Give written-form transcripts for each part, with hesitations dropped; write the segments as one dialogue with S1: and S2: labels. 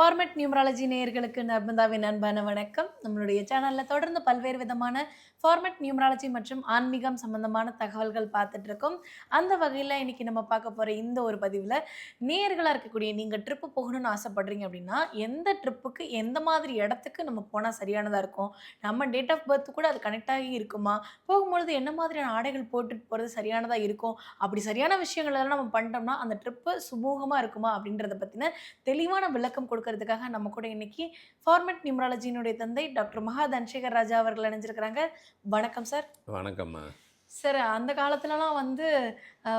S1: Format numerology நேயர்களுக்கு நர்மதாவின் அன்பான வணக்கம். நம்மளுடைய சேனல்ல தொடர்ந்து பல்வேறு விதமான ஃபார்மேட் நியூமராலஜி மற்றும் ஆன்மீகம் சம்பந்தமான தகவல்கள் பார்த்துட்டு இருக்கோம். அந்த வகையில இன்னைக்கு நம்ம பார்க்க போற இந்த ஒரு பதிவுல, நேயர்களா இருக்கக்கூடிய நீங்க ட்ரிப் போகணும்னு ஆசைப்படுறீங்க அப்படின்னா, எந்த ட்ரிப்புக்கு எந்த மாதிரி இடத்துக்கு நம்ம போனா சரியானதா இருக்கும்? நம்ம டேட் ஆஃப் பர்த் கூட அது கனெக்ட் ஆகி இருக்குமா? போகும்பொழுது என்ன மாதிரியான ஆடைகள் போட்டுட்டு போறது சரியானதா இருக்கும்? அப்படி சரியான விஷயங்கள் எல்லாம் நம்ம பண்ணிட்டோம்னா, அந்த ட்ரிப்பு சுமூகமா இருக்குமா? அப்படின்றத பத்தின தெளிவான விளக்கம் கொடுக்கறதுக்காக நம்ம கூட இன்னைக்கு ஃபார்மட் நியூமராலஜியினுடைய தந்தை டாக்டர் மகா தனசேகர் ராஜா அவர்கள் இணைஞ்சிருக்கிறாங்க. வணக்கம் சார்.
S2: வணக்கம்மா.
S1: சார், அந்த காலத்துலலாம் வந்து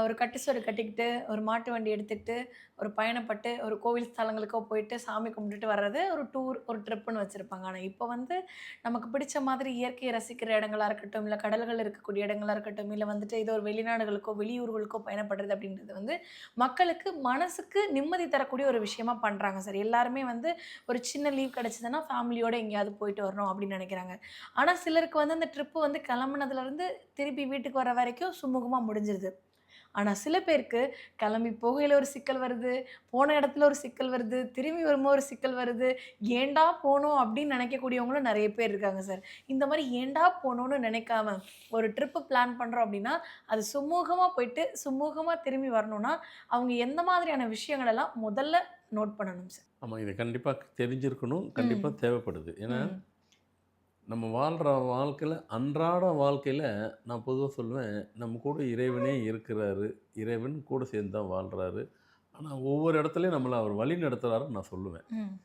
S1: ஒரு கட்டு சோறு கட்டிக்கிட்டு, ஒரு மாட்டு வண்டி எடுத்துக்கிட்டு, ஒரு பயணப்பட்டு, ஒரு கோவில் ஸ்தலங்களுக்கோ போயிட்டு சாமி கும்பிட்டுட்டு வர்றது ஒரு டூர், ஒரு ட்ரிப்புன்னு வச்சிருப்பாங்க. ஆனா, இப்ப வந்து நமக்கு பிடிச்ச மாதிரி இயற்கையை ரசிக்கிற இடங்களா இருக்கட்டும், இல்ல கடல்கள் இருக்கக்கூடிய இடங்களா இருக்கட்டும், இல்ல வந்துட்டு ஏதோ ஒரு வெளிநாடுகளுக்கோ, வெளியூர்களுக்கோ பயணப்படுறது அப்படின்றது வந்து மக்களுக்கு மனசுக்கு நிம்மதி தரக்கூடிய ஒரு விஷயமா பண்றாங்க சார். எல்லாருமே வந்து ஒரு சின்ன லீவ் கிடைச்சதுன்னா, ஃபேமிலியோட எங்கேயாவது போயிட்டு வரணும் அப்படின்னு நெனைக்கிறாங்க. ஆனா, சிலருக்கு வந்து அந்த ட்ரிப்பு வந்து கிளம்புனதுலருந்து திருப்பி வீட்டுக்கு வர வரைக்கும் சுமூகமா முடிஞ்சிருது. ஆனா, சில பேருக்கு கிளம்பி போகையில ஒரு சிக்கல் வருது, போன இடத்துல ஒரு சிக்கல் வருது, திரும்பி வரும்போது ஒரு சிக்கல் வருது. ஏன்டா போனோம் அப்படின்னு நினைக்கக்கூடியவங்களும் நெறைய பேர் இருக்காங்க சார். இந்த மாரி ஏன்டா போனோம்னு நினைக்காம ஒரு ட்ரிப் பிளான் பண்றோம் அப்படின்னா, அது சுமூகமா போயிட்டு, சுமூகமா திரும்பி வரணும்னா, அவங்க எந்த மாதிரியான விஷயங்கள் எல்லாம் முதல்ல நோட் பண்ணணும் சார்?
S2: ஆமா. இது கண்டிப்பா தெரிஞ்சிருக்கணும். கண்டிப்பா
S1: ம்.
S2: தேவைப்படுது. ஏன்னா,
S1: ம்.
S2: நம்ம வாழ்ற வாழ்க்கையில அன்றாட வாழ்க்கையில நான் பொதுவா சொல்லுவேன், நம்ம கூட இறைவனே இருக்கிறாரு. இறைவன் கூட சேர்ந்து தான் வாழ்றாரு. ஆனா, ஒவ்வொரு இடத்துலயும் நம்மள அவர் வழி நடத்துறாருன்னு நான் சொல்லுவேன்.
S1: ம்.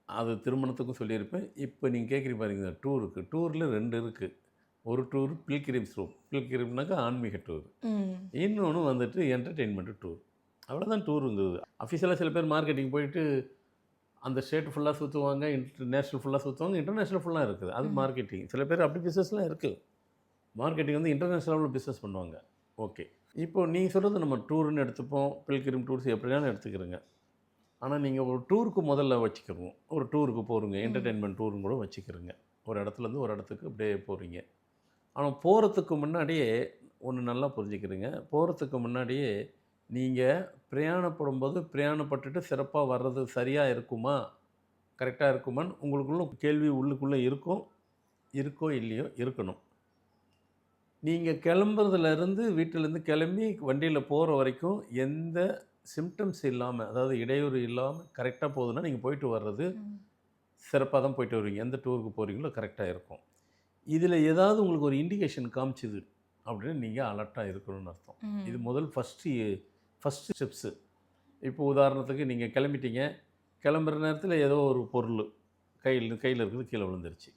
S2: அது திருமணத்துக்கும் சொல்லியிருப்பேன். இப்ப நீங்க கேட்குறீங்க பாருங்க டூருக்கு. டூர்ல 2 இருக்கு. ஒரு டூர் பில்கிரிம்ஸ் டூர். பில்கிரிம்னாக்கா ஆன்மீக டூர்.
S1: ம்.
S2: இன்னொன்னு வந்துட்டு என்டர்டெயின்மென்ட் டூர். அவ்வளோதான் டூருங்கிறது. அஃபிஷியலா சில பேர் மார்க்கெட்டிங் போயிட்டு அந்த ஸ்டேட் ஃபுல்லா சுத்துவாங்க. நேஷனல் ஃபுல்லா சுத்துவாங்க. இன்டர்நேஷனல் ஃபுல்லா இருக்குது. அது
S1: ம்.
S2: மார்க்கெட்டிங். சில பேர் அப்படி பிசினஸ்லாம் இருக்கு. மார்க்கெட்டிங் வந்து இன்டர்நேஷனல் லெவல்ல பிசினஸ் பண்ணுவாங்க. ஓகே. இப்போ நீங்க சொல்றது நம்ம டூர்ன்னு எடுத்துப்போம். பில்கிரிம் டூர்ஸ் எப்படினாலும் எடுத்துக்கிறங்க. ஆனா நீங்க ஒரு டூருக்கு முதல்ல வச்சுக்கணும். ஒரு டூருக்கு போறீங்க.
S1: ம்.
S2: என்டர்டெயின்மென்ட் டூர்ன்னு கூட வச்சுக்கிறங்க. ஒரு இடத்துலேருந்து ஒரு இடத்துக்கு அப்படியே போறீங்க. ஆனா போறதுக்கு முன்னாடியே ஒண்ணு நல்லா புரிஞ்சுக்கிறங்க. போறதுக்கு முன்னாடியே நீங்க பிரயாணப்படும்போது பிரயாணப்பட்டுட்டு சிறப்பா வர்றது சரியா இருக்குமா? கரெக்ட்டா இருக்குமான்னு உங்களுக்குள்ள கேள்வி உள்ளுக்குள்ள இருக்கும். இருக்கோ இல்லையோ இருக்கணும். நீங்க கிளம்புறதுலேருந்து வீட்டிலேருந்து கிளம்பி வண்டியில போற வரைக்கும் எந்த சிம்ப்டம்ஸ் இல்லாம, அதாவது இடையூறு இல்லாம கரெக்ட்டா போகுதுன்னா, நீங்க போயிட்டு வர்றது
S1: ம்.
S2: சிறப்பா தான் போயிட்டு வருவீங்க. எந்த டூருக்கு போறீங்களோ கரெக்ட்டா இருக்கும். இதில ஏதாவது உங்களுக்கு ஒரு இண்டிகேஷன் காமிச்சுது அப்படின்னு நீங்க அலர்ட்டா இருக்கணும்னு அர்த்தம். இது
S1: ம்.
S2: முதல் ஃபர்ஸ்ட்டு ஸ்டெப்ஸு. இப்போ உதாரணத்துக்கு நீங்க கிளம்பிட்டீங்க. கிளம்புற நேரத்தில ஏதோ ஒரு பொருளு கையில இருக்கிறது கீழ விழுந்துருச்சு.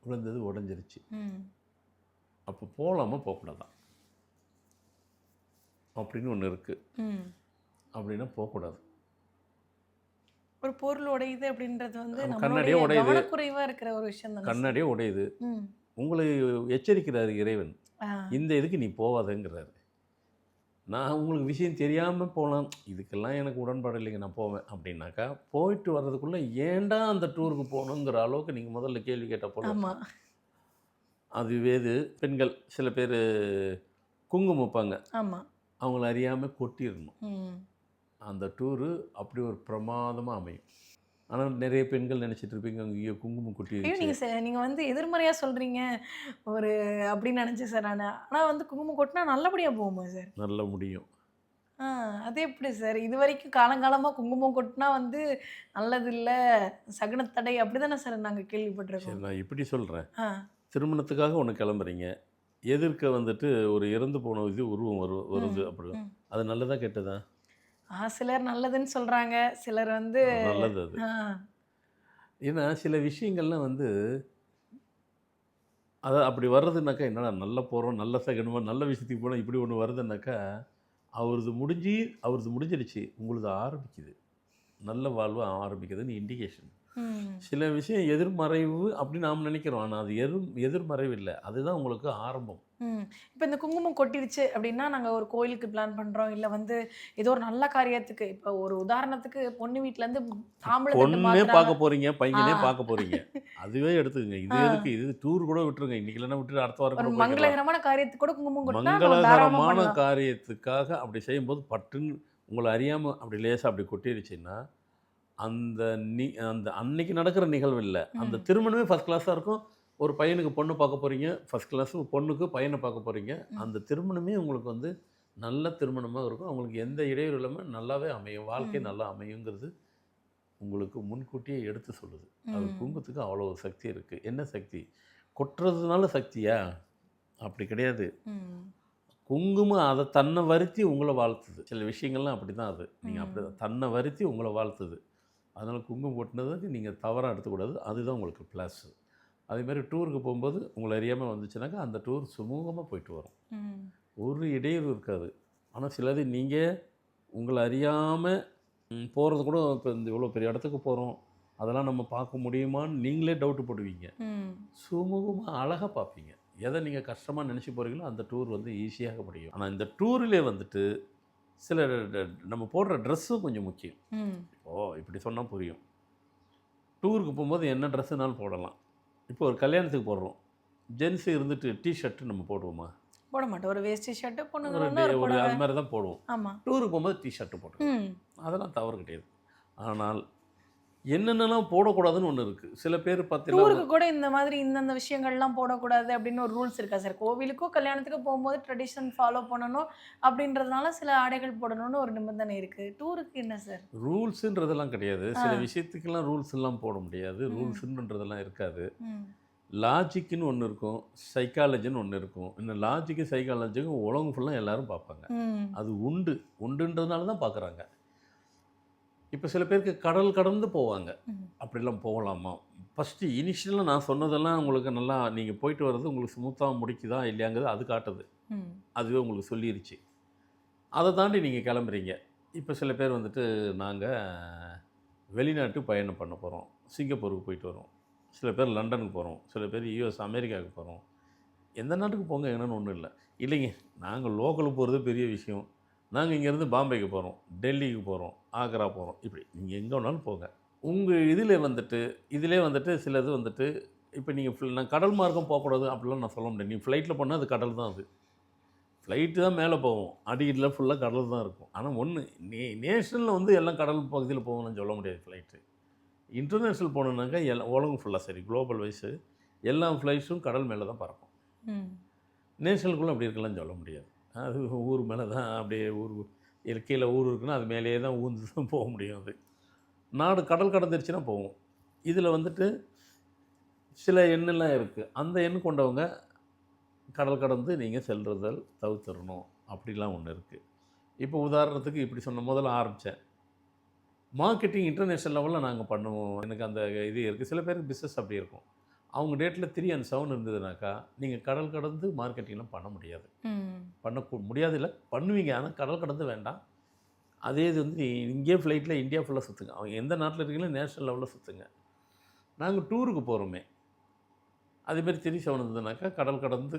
S2: விழுந்தது உடைஞ்சிருச்சு.
S1: ம்.
S2: அப்போ போலாமா? போக்கூடாதா? அப்படின்னு ஒண்ணு இருக்கு.
S1: ம்.
S2: அப்படின்னா போக்கூடாது.
S1: ஒரு பொருள் உடையுது அப்படின்றது வந்து
S2: கண்ணாடியே
S1: நம்மளுடைய
S2: உடையுது.
S1: கவனக்குறைவா இருக்கிற ஒரு விஷயம் தானே சார்?
S2: கண்ணாடியே உடையுது.
S1: ம்.
S2: உங்களை எச்சரிக்கிறாரு இறைவன்.
S1: ஆ.
S2: இந்த இதுக்கு நீ போவாதங்கிறாரு. நான் உங்களுக்கு விஷயம் தெரியாம போலாம். இதுக்கெல்லாம் எனக்கு உடன்பாடு இல்லைங்க. நான் போவேன் அப்படின்னாக்கா, போயிட்டு வர்றதுக்குள்ள ஏன்டா அந்த டூருக்கு போணுங்கிற அளவுக்கு நீங்க முதல்ல கேள்வி கேட்டா போல
S1: ஆமா.
S2: இருக்கு. அதுவே இது பெண்கள் சில பேரு குங்குமம் வைப்பாங்க.
S1: ஆமா.
S2: அவங்கள அறியாம கொட்டிறணும்.
S1: ம்.
S2: அந்த டூரு அப்படி ஒரு பிரமாதமா அமையும். ஆனா நெறைய பெண்கள் நெனச்சிட்டு இருப்பீங்க, ஐயோ! குங்குமம்
S1: ஐயோ!
S2: கொட்டிருச்சே!
S1: நீங்க வந்து எதிர்மறையா சொல்றீங்க. ஒரு அப்படின்னு நெனச்சேன் சார் நானு. ஆனா வந்து குங்குமம் கொட்டுனா நல்லபடியா போகுமா சார்?
S2: நல்ல முடியும்.
S1: ஆ, அது எப்படி சார்? இதுவரைக்கும் காலங்காலமா குங்குமம் கொட்டுனா வந்து நல்லதில்ல, சகுனத்தடை அப்படிதானே சார் நாங்க
S2: சரி
S1: கேள்விப்பட்டுருக்கோம்.
S2: நான் இப்படி சொல்றேன்.
S1: ஆ.
S2: திருமணத்துக்காக ஒண்ணு கிளம்புறீங்க. எதிர்க்க வந்துட்டு ஒரு இறந்து போன இது உருவம் வருது
S1: ம்.
S2: அப்படி.
S1: ம்.
S2: அது நல்லதா? கெட்டதா?
S1: சிலர் நல்லதுன்னு சொல்றாங்க. சிலர் வந்து
S2: நல்லது அது.
S1: ஆ.
S2: ஏன்னா சில விஷயங்கள்லாம் வந்து அப்படி வர்றதுனாக்கா, என்னடா நல்லா போறோம், நல்ல சகுனமா, நல்ல விஷயத்துக்கு போனா இப்படி ஒண்ணு வருதுன்னாக்கா, அவரது முடிஞ்சிருச்சு. உங்களுது ஆரம்பிக்குது. நல்ல வாழ்வு ஆரம்பிக்குதுன்னு இண்டிகேஷன்.
S1: ம்.
S2: சில விஷயம் எதிர்மறைவு அப்படின்னு நாம நினைக்கிறோம். ஆனா அது எதிர்மறைவு இல்ல. அதுதான் உங்களுக்கு ஆரம்பம்.
S1: ம். இப்ப இந்த குங்குமம் கொட்டிருச்சு அப்டின்னா, நாங்க ஒரு கோயிலுக்கு பிளான் பண்றோம். இல்ல வந்து ஏதோ ஒரு நல்ல காரியத்துக்கு இப்ப ஒரு உதாரணத்துக்கு பொண்ணு வீட்லருந்து தாம்பூல தட்டு
S2: பொண்ணே
S1: மாத்துறாங்க.
S2: பார்க்க போறீங்க,
S1: ஆ,
S2: பையனே பார்க்க போறீங்க. அதுவே எடுத்துக்கங்க.
S1: ஆ.
S2: இது எதுக்கு? இது டூர் கூட விட்டுருங்க. இன்னைக்கு இல்லன்னா விட்டுட்டு அடுத்த வாரம்
S1: ஒரு
S2: கூட போய்க்கலாம்.
S1: மங்களகரமான காரியத்துக்கு கூட குங்குமம் கொட்னா நம்ம தாராளமா
S2: மங்களகரமான
S1: பண்ணலாம்.
S2: காரியத்துக்காக அப்படி செய்யும்போது பட்டுன்னு உங்களை அறியாமல் அப்படி லேசாக அப்படி கொட்டிடுச்சுன்னா அந்த அந்த அன்னைக்கு நடக்கிற நிகழ்வு இல்லை, அந்த
S1: ம்.
S2: திருமணமே ஃபஸ்ட் கிளாஸாக இருக்கும். ஒரு பையனுக்கு பொண்ணு பார்க்க போகிறீங்க, ஃபஸ்ட் கிளாஸு. பொண்ணுக்கு பையனை பார்க்க போகிறீங்க.
S1: ம்.
S2: அந்த திருமணமே உங்களுக்கு வந்து நல்ல திருமணமாக இருக்கும். அவங்களுக்கு எந்த இடையூறு இல்லாமல் நல்லாவே அமையும், வாழ்க்கை
S1: ம்.
S2: நல்லா அமையுங்கிறது உங்களுக்கு முன்கூட்டியே எடுத்து சொல்லுது. அது
S1: ம்.
S2: குங்குமத்துக்கு அவ்வளோ ஒரு சக்தி இருக்குது. என்ன சக்தி? கொட்டுறதுனால சக்தியா? அப்படி கிடையாது.
S1: ம்.
S2: குங்குமம் அதை தன்னை வருத்தி உங்களை வாழ்த்துது. சில விஷயங்கள்லாம் அப்படி தான் அது. நீங்கள் அப்படி
S1: ம்.
S2: தன்னை வருத்தி உங்களை வாழ்த்துது. அதனால் குங்குமம் கொட்டினதுக்கு நீங்கள் தவறாக எடுத்துக்கூடாது. அதுதான் உங்களுக்கு ப்ளஸ்ஸு. அதேமாதிரி டூருக்கு போகும்போது உங்களை அறியாமல் வந்துச்சுனாக்கா அந்த டூர் சுமூகமாக போயிட்டு வரும்.
S1: ம்.
S2: ஒரு இடையூறு இருக்காது. ஆனால் சிலது நீங்கள் உங்களை அறியாமல் போகிறது கூட, இப்போ இந்த இவ்வளோ பெரிய இடத்துக்கு போகிறோம், அதெல்லாம் நம்ம பார்க்க முடியுமான்னு நீங்களே டவுட்டு போடுவீங்க.
S1: ம்.
S2: சுமூகமாக அழகாக பார்ப்பீங்க. எதை நீங்கள் கஷ்டமாக நினச்சி போகிறீங்களோ அந்த டூர் வந்து ஈஸியாக முடியும். ஆனால் இந்த டூரிலே வந்துட்டு சில நம்ம போடுற ட்ரெஸ்ஸும் கொஞ்சம் முக்கியம்.
S1: ம்.
S2: இப்படி சொன்னால் புரியும். டூருக்கு போகும்போது என்ன ட்ரெஸ்ஸுனாலும் போடலாம். இப்போ ஒரு கல்யாணத்துக்கு போடுறோம், ஜென்ஸு இருந்துட்டு டிஷர்ட்டு நம்ம போடுவோமா?
S1: போட மாட்டோம். ஒரு வேஷ்டி ஷர்ட்டு, பொண்ணுங்க
S2: ஒரு
S1: வந்து ஒரு
S2: ஒரு
S1: புடவை.
S2: அது மாதிரி தான் போடுவோம்.
S1: ஆமா.
S2: டூருக்கு போகும்போது டிஷர்ட்டு போட்டுக்கலாம்.
S1: ம்.
S2: அதெல்லாம் தவறு கிடையாது. ஆனால் என்னென்னலாம் போடக்கூடாதுன்னு ஒன்று இருக்குது. சில பேர் பார்த்தீங்கன்னா
S1: டூருக்கு கூட இந்த மாதிரி இந்தந்த விஷயங்கள்லாம் போடக்கூடாது அப்படின்னு ஒரு ரூல்ஸ் இருக்கா சார்? கோவிலுக்கோ கல்யாணத்துக்கோ போகும்போது ட்ரெடிஷன் ஃபாலோ பண்ணணும் அப்படின்றதுனால சில ஆடைகள் போடணும்னு ஒரு நிபந்தனை இருக்கு. டூருக்கு என்ன சார்?
S2: ரூல்ஸுன்றதெல்லாம் கிடையாது.
S1: ஆ.
S2: சில விஷயத்துக்கெல்லாம் ரூல்ஸ்லாம் போட முடியாது.
S1: ம்.
S2: ரூல்ஸுன்றதெல்லாம் இருக்காது.
S1: ம்.
S2: லாஜிக்குன்னு ஒன்று இருக்கும், சைக்காலஜின்னு ஒன்று இருக்கும். இந்த லாஜிக்கு சைக்காலஜிக்கும் உலகம் ஃபுல்லாக எல்லாரும் பார்ப்பாங்க.
S1: ம்.
S2: அது உண்டுன்றதுனால தான் பார்க்குறாங்க. இப்போ சில பேருக்கு கடல் கடந்து போவாங்க.
S1: ம்.
S2: அப்படிலாம் போகலாமா? ஃபஸ்ட்டு இனிஷியலாக நான் சொன்னதெல்லாம் உங்களுக்கு நல்லா நீங்கள் போயிட்டு வர்றது உங்களுக்கு ஸ்மூத்தாக முடிக்குதா இல்லையாங்கிறது அது காட்டுது.
S1: ம்.
S2: அதுவே உங்களுக்கு சொல்லிருச்சு. அதை தாண்டி நீங்கள் கிளம்புறீங்க. இப்போ சில பேர் வந்துட்டு நாங்கள் வெளிநாட்டு பயணம் பண்ண போகிறோம், சிங்கப்பூருக்கு போயிட்டு வரோம். சில பேர் லண்டனுக்கு போகிறோம், சில பேர் யுஎஸ் அமெரிக்காவுக்கு போகிறோம். எந்த நாட்டுக்கு போங்க என்னன்னு ஒன்றும் இல்லை. இல்லைங்க, நாங்கள் லோக்கலுக்கு போகிறது பெரிய விஷயம். நாங்கள் இங்கேருந்து பாம்பேக்கு போகிறோம், டெல்லிக்கு போகிறோம், ஆக்ரா போகிறோம். இப்படி நீங்கள் எங்கே வேணாலும் போங்க. உங்கள் இதில் வந்துட்டு இதிலே வந்துட்டு சிலது வந்துட்டு இப்போ நீங்கள் நான் கடல் மார்க்கம் போகக்கூடாது அப்படிலாம் நான் சொல்ல முடியாது. நீங்கள் ஃப்ளைட்டில் போனால் அது கடல் தான். அது ஃப்ளைட்டு தான் மேலே போவோம், அடியில் ஃபுல்லாக கடல் தான் இருக்கும். ஆனால் ஒன்று நேஷனலில் வந்து எல்லாம் கடல் பகுதியில் போகணும்னு சொல்ல முடியாது. ஃப்ளைட்டு இன்டர்நேஷ்னல் போகணுன்னாக்கா உலகம் ஃபுல்லாக சரி குளோபல் வைஸு எல்லா ஃப்ளைட்ஸும் கடல் மேலே தான் பறக்கும்.
S1: ம்.
S2: நேஷனலுக்குள்ளே அப்படி இருக்கலாம்னு சொல்ல முடியாது. அது ஊர் மேலே தான் அப்படியே கீழே ஊர் இருக்குன்னா அது மேலேயே தான் ஊந்து தான் போக முடியும். அது நாடு கடல் கடந்துருச்சுன்னா போகும். இதில் வந்துட்டு சில எண்ணெல்லாம் இருக்குது. அந்த எண் கொண்டவங்க கடல் கடந்து நீங்கள் செல்றதால் தவிர்த்துடணும் அப்படிலாம் ஒன்று இருக்குது. இப்போ உதாரணத்துக்கு இப்படி சொன்ன முதல்ல ஆரம்பித்தேன், மார்க்கெட்டிங் இன்டர்நேஷ்னல் லெவலில் நாங்கள் பண்ணுவோம். எனக்கு அந்த இது இருக்குது. சில பேருக்கு பிஸ்னஸ் அப்படி இருக்கும். அவங்க டேட்டில் 3 and 7 இருந்ததுனாக்கா நீங்கள் கடல் கடந்து மார்க்கெட்டிங்லாம் பண்ண முடியாது.
S1: ம்.
S2: முடியாது இல்லை, பண்ணுவீங்க. ஆனால் கடல் கடந்து வேண்டாம். அதே இது வந்து இங்கேயே ஃப்ளைட்டில் இந்தியா ஃபுல்லாக சுற்றுங்க. அவங்க எந்த நாட்டில் இருக்கீங்களோ நேஷ்னல் லெவலில் சுற்றுங்க. நாங்கள் டூருக்கு போகிறோமே, அதேமாரி 3, 7 இருந்ததுனாக்கா கடல் கடந்து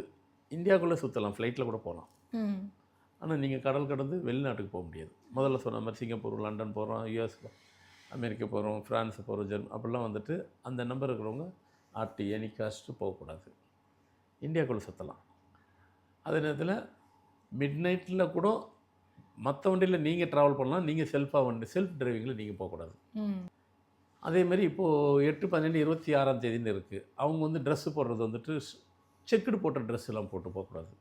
S2: இந்தியாவுக்குள்ளே சுற்றலாம், ஃப்ளைட்டில் கூட போகலாம்.
S1: ம்.
S2: ஆனால் நீங்கள் கடல் கடந்து வெளிநாட்டுக்கு போக முடியாது. முதல்ல சொன்ன மாதிரி சிங்கப்பூர், லண்டன் போகிறோம், யுஎஸ், அமெரிக்கா போகிறோம், ஃப்ரான்ஸ் போகிறோம், அப்படிலாம் வந்துட்டு அந்த நம்பர் இருக்கிறவங்க எனி காஸ்ட்டு போகக்கூடாது. இந்தியாவுக்குள்ளே சுற்றலாம். அதே நேரத்தில் மிட் நைட்டில் கூட மற்ற வண்டியில் நீங்கள் ட்ராவல் பண்ணலாம். நீங்கள் செல்ஃப் டிரைவிங்கில் நீங்கள் போகக்கூடாது.
S1: ம்.
S2: அதேமாதிரி இப்போது 8, 12, 26ஆம் தேதின்னு இருக்குது. அவங்க வந்து ட்ரெஸ்ஸு போடுறது வந்துட்டு செக்குடு போட்ட ட்ரெஸ்ஸெல்லாம் போட்டு போகக்கூடாது.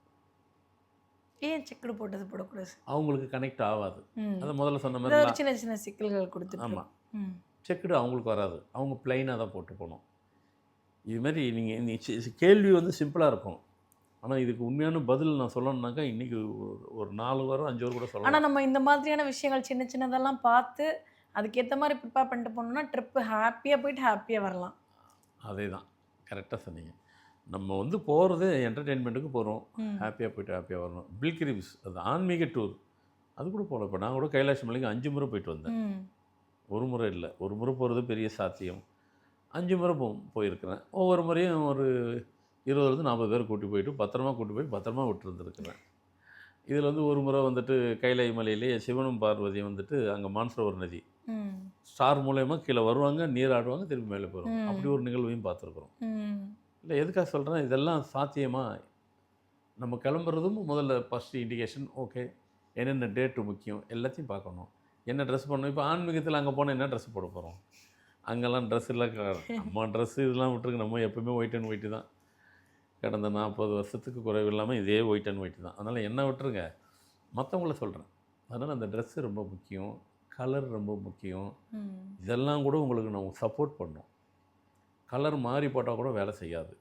S1: ஏன் செக்குடு போட்டது போடக்கூடாது?
S2: அவங்களுக்கு கனெக்ட் ஆகாது.
S1: ம்.
S2: அதை முதல்ல சொன்ன
S1: ஏதோ ஒரு
S2: மாதிரி
S1: சின்ன சின்ன சிக்கல்கள் கொடுத்துட்டு.
S2: ஆமாம்,
S1: ம்.
S2: செக்குடு அவங்களுக்கு வராது. அவங்க ப்ளைனாக தான் போட்டு போகணும். இதுமாரி நீங்கள் கேள்வி வந்து சிம்பிளாக இருக்கும். ஆனால் இதுக்கு உண்மையான பதில் நான் சொல்லணுன்னாக்கா இன்றைக்கி ஒரு 4 வாரம் 5 வாரம் கூட சொல்லலாம்.
S1: ஆனால் நம்ம இந்த மாதிரியான விஷயங்கள் சின்ன சின்னதெல்லாம் பார்த்து அதுக்கேற்ற மாதிரி ப்ரிப்பேர் பண்ணிட்டு போனோம்னா ட்ரிப்பு ஹாப்பியாக போயிட்டு ஹாப்பியாக வரலாம்.
S2: அதே தான், கரெக்டாக சொன்னீங்க. நம்ம வந்து போகிறது என்டர்டெயின்மெண்ட்டுக்கு போகிறோம்,
S1: ம்.
S2: ஹாப்பியாக போயிட்டு ஹாப்பியாக வரணும். பில்கிரிம்ஸ் அது ஆன்மீக டூர், அது கூட போகல. இப்போ நான் கூட கைலாஷ் மலைக்கு 5 முறை போயிட்டு வந்தேன்.
S1: ம்.
S2: ஒரு முறை இல்லை, ஒரு முறை போகிறது பெரிய சாத்தியம். 5 முறை போயிருக்கிறேன். ஒவ்வொரு முறையும் ஒரு 20-40 பேர் கூட்டி போயிட்டு பத்திரமா விட்டு வந்துருக்கிறேன். இதில் வந்து ஒரு முறை வந்துட்டு கைலாய மலையிலேயே சிவனும் பார்வதியும் வந்துட்டு அங்கே மான்சரோவர் நதி
S1: ம்.
S2: ஸ்டார் மூலயமா கீழே வருவாங்க, நீராடுவாங்க, திரும்பி மேலே போயிடுவாங்க.
S1: ம்.
S2: அப்படி ஒரு நிகழ்வையும் பார்த்துருக்குறோம்.
S1: ம்.
S2: இல்லை, எதுக்காக சொல்கிறேன், இதெல்லாம் சாத்தியமா நம்ம கிளம்புறதும் முதல்ல ஃபஸ்ட்டு இண்டிகேஷன். ஓகே, என்னென்ன டேட்டு முக்கியம் எல்லாத்தையும் பார்க்கணும். என்ன ட்ரெஸ் பண்ணணும். இப்போ ஆன்மீகத்தில் அங்கே போனால் என்ன ட்ரெஸ் போட போகிறோம்? அங்கெல்லாம் ட்ரெஸ் இல்லை. நம்ம ட்ரெஸ்ஸு இதெல்லாம் விட்டுருக்கு. நம்ம எப்போவுமே ஒயிட் அண்ட் ஒயிட்டு தான். கடந்த 40 வருஷத்துக்கு குறைவு இல்லாமல் இதே ஒயிட் அண்ட் ஒயிட்டு தான். அதனால் என்ன விட்டுருங்க, மற்றவங்கள சொல்கிறேன். அதனால் அந்த ட்ரெஸ்ஸு ரொம்ப முக்கியம், கலர் ரொம்ப முக்கியம். இதெல்லாம் கூட உங்களுக்கு நான் சப்போர்ட் பண்ணும். கலர் மாறி போட்டால் கூட வேலை செய்யாது.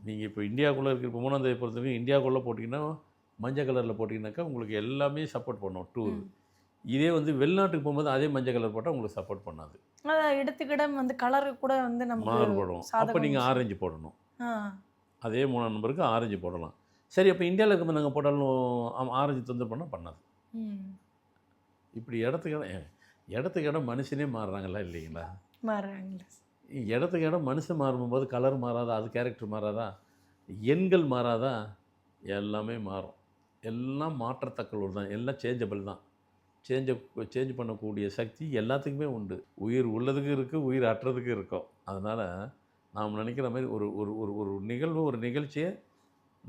S2: நீங்கள் இப்போ இந்தியாவுக்குள்ளே இருக்கிற இப்போ 3ஆம் தேதி பொறுத்தவரைக்கும் இந்தியாவுக்குள்ளே போட்டிங்கன்னா மஞ்சள் கலரில் போட்டிங்கனாக்கா உங்களுக்கு எல்லாமே சப்போர்ட் பண்ணும் டூர். இதே வந்து வெளிநாட்டுக்கு போகும்போது அதே மஞ்சள் கலர் போட்டால் உங்களுக்கு சப்போர்ட் பண்ணாது.
S1: அதான் இடத்துக்கிடம் வந்து கலர் கூட வந்து நமக்கு
S2: மாறுபடும். அப்போ
S1: சாதகம்
S2: நீங்கள் ஆரஞ்சு போடணும்.
S1: ஆ.
S2: அதே 3ஆம் நம்பருக்கு ஆரஞ்சு போடலாம். சரி, அப்போ இந்தியாவில் இருக்கும்போது நாங்கள் போட்டாலும் ஆரஞ்சு தொந்தரவு பண்ணால் பண்ணாது.
S1: ம்.
S2: இப்படி இடத்துக்கு இடம் மனுஷனே மாறுறாங்களா இல்லைங்களா?
S1: மாறுறாங்களா?
S2: இடத்துக்கு இடம் மனுஷன் மாறும்போது கலர் மாறாதா? அது கேரக்டர் மாறாதா? எண்கள் மாறாதா? எல்லாமே மாறும். எல்லாம் மாற்றத்தக்கல் தான். எல்லாம் சேஞ்சபிள் தான். சேஞ்ச் பண்ணக்கூடிய சக்தி எல்லாத்துக்குமே உண்டு. உயிர் உள்ளதுக்கு இருக்குது, உயிர் அற்றதுக்கு இருக்கும். அதனால் நாம் நினைக்கிற மாதிரி ஒரு ஒரு ஒரு ஒரு நிகழ்வு, ஒரு நிகழ்ச்சியை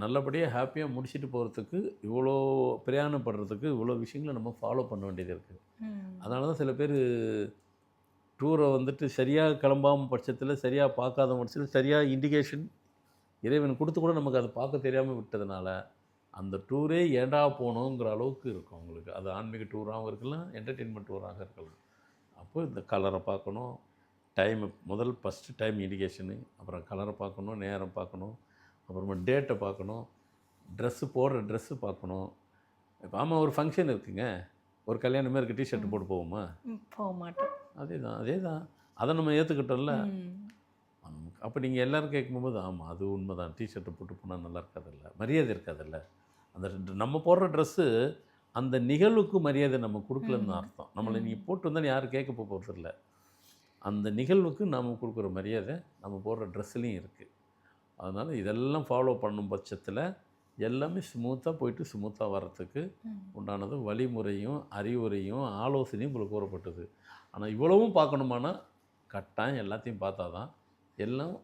S2: நல்லபடியாக ஹாப்பியாக முடிச்சுட்டு போகிறதுக்கு இவ்வளோ பிரயாணப்படுறதுக்கு இவ்வளோ விஷயங்களை நம்ம ஃபாலோ பண்ண வேண்டியது இருக்குது. அதனால தான் சில பேர் டூரை வந்துட்டு சரியாக கிளம்பாமல் பட்சத்தில், சரியாக பார்க்காத பட்சத்தில், சரியாக இண்டிகேஷன் இறைவன் கொடுத்து கூட நமக்கு அதை பார்க்க தெரியாமல் விட்டதுனால அந்த டூரே ஏண்டா போகணுங்கிற அளவுக்கு இருக்கும் அவங்களுக்கு. அது ஆன்மீக டூராகவும் இருக்கலாம், என்டர்டெயின்மெண்ட் டூராக இருக்கலாம். அப்போ இந்த கலரை பார்க்கணும், ஃபஸ்ட்டு டைம் இண்டிகேஷனு, அப்புறம் கலரை பார்க்கணும், நேரம் பார்க்கணும், அப்புறமா டேட்டை பார்க்கணும், போடுற ட்ரெஸ்ஸு பார்க்கணும். இப்போ ஆமாம், ஒரு ஃபங்க்ஷன் இருக்குங்க, ஒரு கல்யாணமே இருக்குது, டிஷர்ட் போட்டு போவோமா?
S1: போக மாட்டோம்.
S2: அதே தான் அதை நம்ம ஏற்றுக்கிட்டோம்ல. அப்போ நீங்கள் எல்லோரும் கேட்கும்போது ஆமாம் அது உண்மை தான், டிஷர்ட்டை போட்டு போனால் நல்லா இருக்காதில்ல, மரியாதை இருக்காதில்ல. அந்த நம்ம போடுற ட்ரெஸ்ஸு அந்த நிகழ்வுக்கு மரியாதை நம்ம கொடுக்கலன்னு அர்த்தம். நம்மளை நீங்கள் போட்டு வந்தாலும் யாரும் கேட்க போகிறதில்ல. அந்த நிகழ்வுக்கு நாம் கொடுக்குற மரியாதை நம்ம போடுற ட்ரெஸ்ஸுலேயும் இருக்குது. அதனால் இதெல்லாம் ஃபாலோ பண்ணும் பட்சத்தில் எல்லாமே ஸ்மூத்தாக போயிட்டு ஸ்மூத்தாக வர்றதுக்கு உண்டானது வழிமுறையும் அறிவுரையும் ஆலோசனையும் உங்களுக்கு கூறப்பட்டது. ஆனால் இவ்வளவும் பார்க்கணுமானா கட்டாயம் எல்லாத்தையும் பார்த்தா தான் எல்லாம்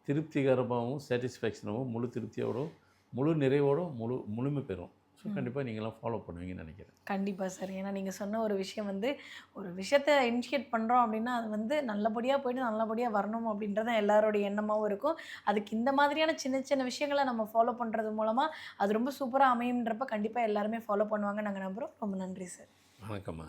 S2: திருப்திகரமாகவும் சாட்டிஸ்ஃபேக்ஷனாகவும் முழு திருப்தியோடும் முழு நிறைவோடும் முழுமை பெறும். ஸோ கண்டிப்பாக நீங்களாம் ஃபாலோ பண்ணுவீங்கன்னு நினைக்கிறேன்.
S1: கண்டிப்பாக சார். ஏன்னா நீங்கள் சொன்ன ஒரு விஷயம் வந்து ஒரு விஷயத்தை இனிஷியேட் பண்ணுறோம் அப்படின்னா அது வந்து நல்லபடியாக போயிட்டு நல்லபடியாக வரணும் அப்படின்றது எல்லாரோடைய எண்ணமாகவும் இருக்கும். அதுக்கு இந்த மாதிரியான சின்ன சின்ன விஷயங்களை நம்ம ஃபாலோ பண்ணுறது மூலமாக அது ரொம்ப சூப்பராக அமையுன்றப்ப கண்டிப்பாக எல்லாருமே ஃபாலோ பண்ணுவாங்க நாங்கள் நம்புகிறோம். ரொம்ப நன்றி சார்.
S2: வணக்கம்மா.